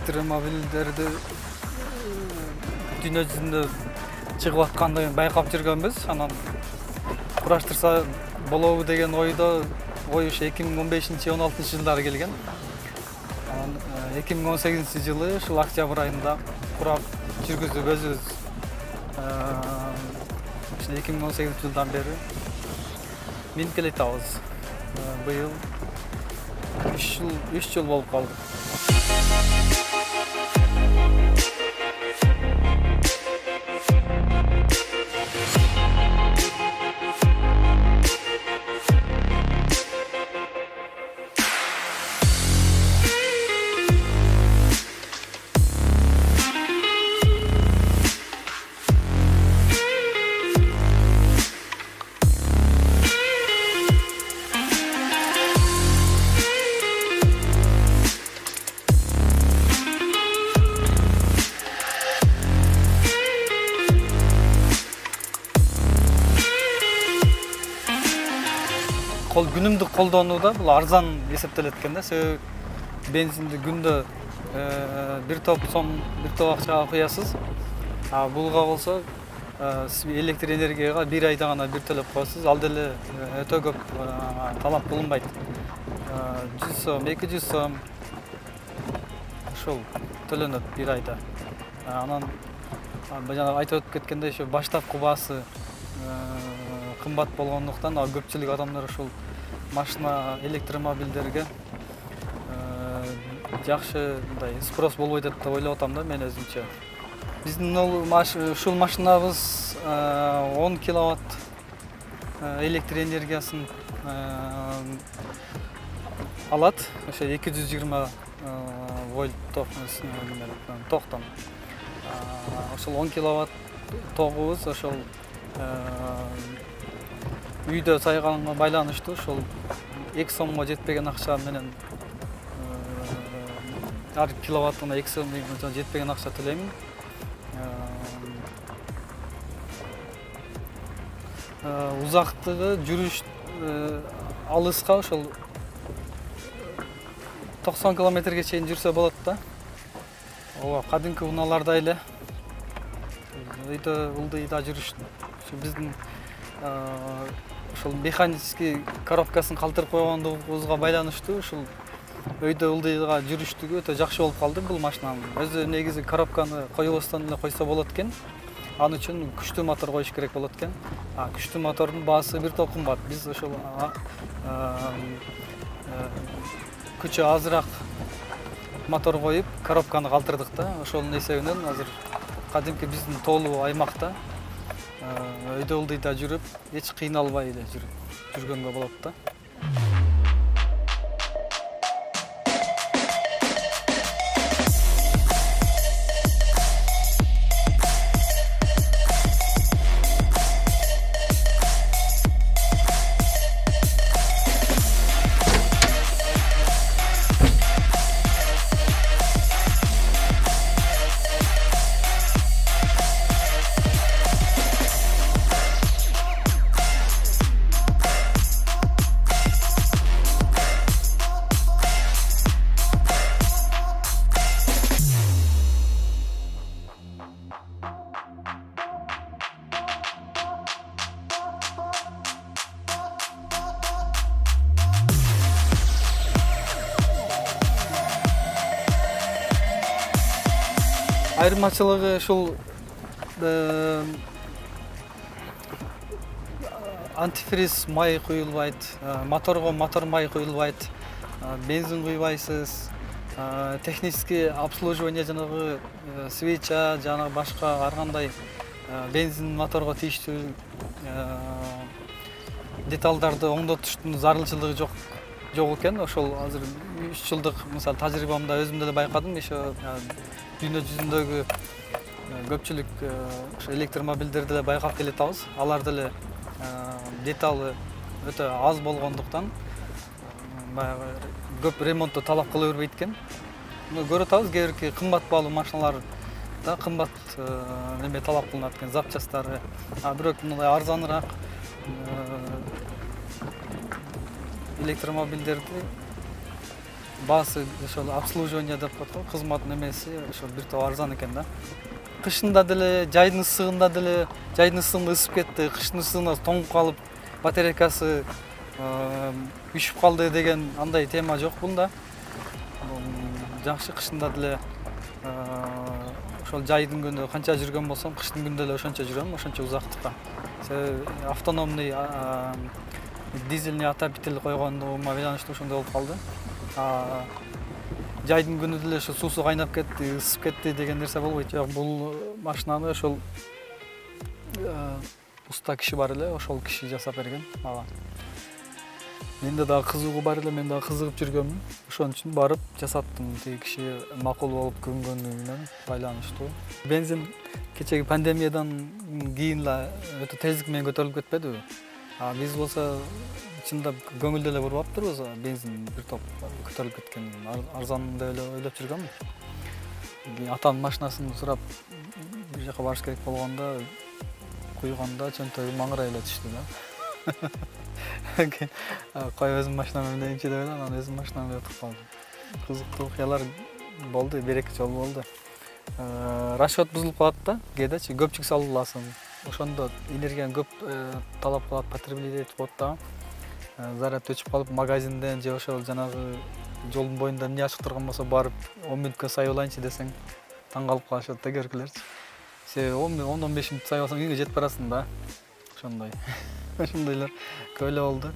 электромобилдерди дүйнө жүзүндө чыгып аткандыгын байкап жүргөнбүз. Анан кураштырса болобу деген ой ушу 2015-16 жылдары келген. 2018 жылы ушул октябрь айында курап жүргүзүп өзүбүз 2018 жылдан бери минип келатабыз. Быйыл 3 жыл болуп калды. Günümdük koldonuуда бул арзан эсептелет экен да. Себеби бензинди күндө бир топ акчага куясыз. Булга болсо электр энергияга бир айда гана бир төлөп коесуз. Ал деле өтө көп талап кылынбайт. 100 сом, 200 сом ошол төлөнөт бир айда. Анан жана айтып өтүп кеткендей, ошо баштапкы баасы кымбат болгондуктан көпчүлүк адамдар ушул машина электромобилдерге жакшы мындай спрос болбойт деп ойлоп атам да мен өзүмчө. Биздин ушул машинабыз 10 киловатт электр энергиясын алат. Ошо 220 вольт токтон. Ошол 10 киловатт тогубуз ошол үйдө сайганга байланыштуу. Ошол 2 сомго жетпеген акча менен ар киловаттына 2 сомго жетпеген акча төлөйм. Узактыгы жүрүш алыска ошол 90 километрге чейин жүрсө болот да. Ооба, кадимки унааларда эле өйдө ылдыйда жүрүштү. Биздин ошол механический коробкасын калтырып койгондугубузга байланыштуу ушул өйдө ылдыйга жүрүштүгү өтө жакшы болуп калды бул машинанын. Өзү негизи коробканы коюбастан эле койсо болот экен. Аны үчүн күчтүү мотор коюш керек болот экен. Күчтүү мотордун баасы бир топ кымбат. Биз ошол күчү азыраак мотор коюп, коробканы калтырдык да. Ошонун эсебинен азыр кадимки биздин тоолуу аймакта өйдө ылдыйда жүрүп, эч кыйналбай эле жүргөнгө болот да. Айырмачылыгы ушул антифриз май куюлбайт, моторго мотор май куюлбайт, бензин куйбайсыз, технический обслуживание жанагы свеча жана башка ар кандай бензин моторго тийиштүү деталдарды оңдотуштун зарылчылыгы жок экен. Ошол азыр 3 жылдык мисалы тажрыйбамда өзүм деле байкадым. Ошо дүйнө жүзүндөгү көпчүлүк электромобилдерди деле байкап келатабыз. Алар деле деталы өтө аз болгондуктан баягы көп ремонтту талап кыла бербейт экен. Көрүп атабыз, кээ бирки кымбат баалуу машиналар да кымбат неме талап кылынат экен, запчасттары. Бирок мындай арзаныраак электромобилдерди баасы ошол обслуживание деп коет го, кызмат немеси ошол бир топ арзан экен да. Кышында деле, жайдын ысыгында деле, жайдын ысыгында ысып кетти, кыштын ысыгында тоңуп калып, батарейкасы үшүп калды деген андай тема жок бунда. Жакшы кышында деле ошол жайдын күндө канча жүргөн болсом, кыштын күндө деле ошончо жүрөм, ошончо узактыкка. Себеби автономный дизельный отопитель койгондугума байланыштуу ошондой болуп калды. Жайдын күнү деле ошо суусу кайнап кетти, ысып кетти деген нерсе болбойт. Жок, бул машинаны ошол уста киши бар эле, ошол киши жасап берген мага. Менде дагы кызыгуу бар эле, мен дагы кызыгып жүргөмүн. Ошон үчүн барып жасаттым. Тиги киши макул болуп көрүнгөнү менен байланыштуу. Бензин кечеги пандемиядан кийин эле өтө тездик менен көтөрүлүп кетпедиби? Биз болсо чындап көңүлдө эле бурбаптырбыз, бензин бир топ көтөрүлүп кеткен, арзан деп эле ойлоп жүргөмүн. Атамдын машинасын сурап бир жака барыш керек болгондо куйганда чөнтөгүм маңырай эле түштү да. Кой өзүм машинама минейинчи деп эле, анан өзүм машинама өтүп калдым. Кызыктуу окуялар болду, бир-эки жолу болду. Расчет бузулуп калат да, кээдечи көпчүк салууласын. Ошондо энергияны көп талап кылат, потребление этип коет да. Заряд өчүп калып, магазинден же ошол жанагы жолдун боюнда эмне ачык турган болсо барып 10 мүнөткө сайылайынчы десең таң калып калышат да көркүлөрчү. Себеби 10-15 мүнөт сайып алсаң үйүңө жетип барасың да. Ошондой. Ошондойлор көп эле болду.